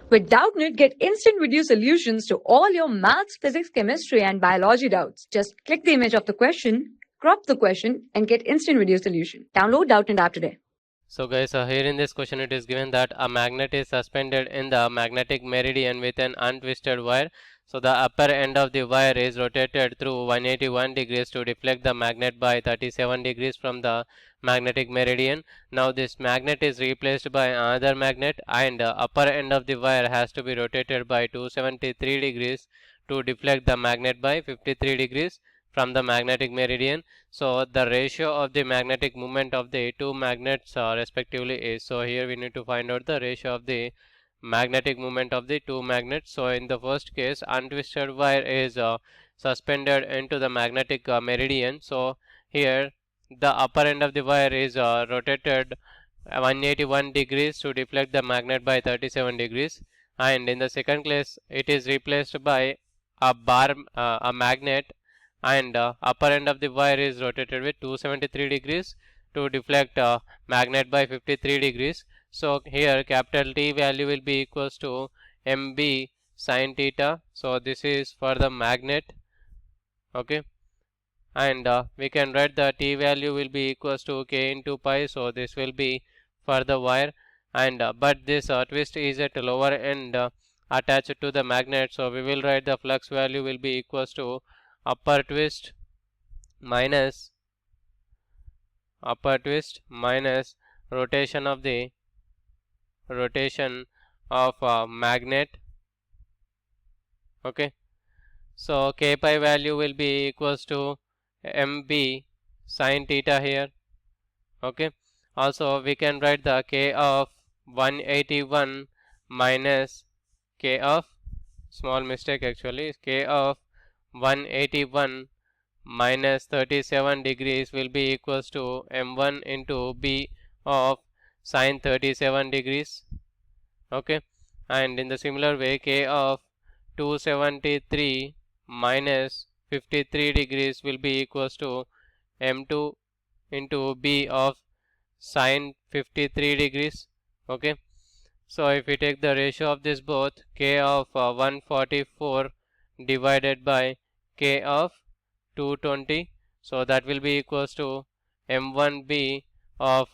With Doubtnut, get instant video solutions to all your maths, physics, chemistry, and biology doubts. Just click the image of the question, crop the question, and get instant video solution. Download Doubtnut app today. So guys, here in this question it is given that a magnet is suspended in the magnetic meridian with an untwisted wire. So the upper end of the wire is rotated through 181 degrees to deflect the magnet by 37 degrees from the magnetic meridian. Now this magnet is replaced by another magnet, and the upper end of the wire has to be rotated by 273 degrees to deflect the magnet by 53 degrees from the magnetic meridian. So the ratio of the magnetic moment of the two magnets respectively is, so here we need to find out the ratio of the magnetic moment of the two magnets. So in the first case, untwisted wire is suspended into the magnetic meridian. So here the upper end of the wire is rotated 181 degrees to deflect the magnet by 37 degrees, and in the second case it is replaced by a magnet, and upper end of the wire is rotated with 273 degrees to deflect magnet by 53 degrees. So here capital T value will be equals to mb sin theta. So this is for the magnet, okay, and we can write the T value will be equals to k into pi. So this will be for the wire, and but this twist is at lower end attached to the magnet. So we will write the flux value will be equals to upper twist minus rotation of the magnet, okay. So k pi value will be equals to mb sin theta here, okay. Also we can write the k of 181 minus k of, small mistake actually, k of 181 minus 37 degrees will be equals to m1 into b of sine 37 degrees, okay. And in the similar way, k of 273 minus 53 degrees will be equals to m2 into b of sine 53 degrees, okay. So if we take the ratio of this both, k of 144 divided by k of 220, so that will be equals to m1b of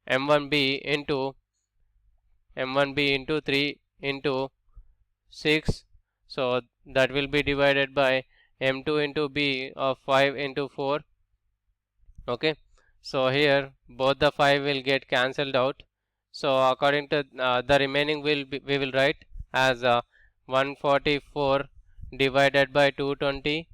m1b into 3 into 6, so that will be divided by m2 into b of 5 into 4, okay. So here both the 5 will get cancelled out. So according to the remaining we will write as 144 divided by 220,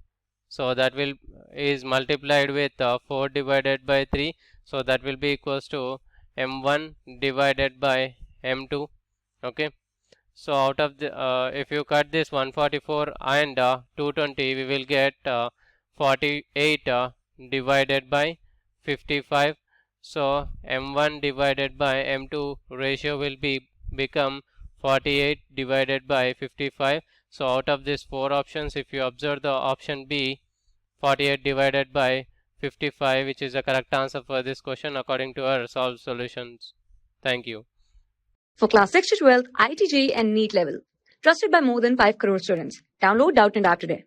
so that will is multiplied with 4 divided by 3, so that will be equals to m1 divided by m2, okay. So out of the if you cut this 144 and 220, we will get 48 divided by 55. So m1 divided by m2 ratio will become 48 divided by 55. So out of these four options, if you observe the option B, 48 divided by 55, which is the correct answer for this question according to our solved solutions. Thank you. For class 6 to 12, IIT JEE and NEET level. Trusted by more than 5 crore students. Download Doubtnut app today.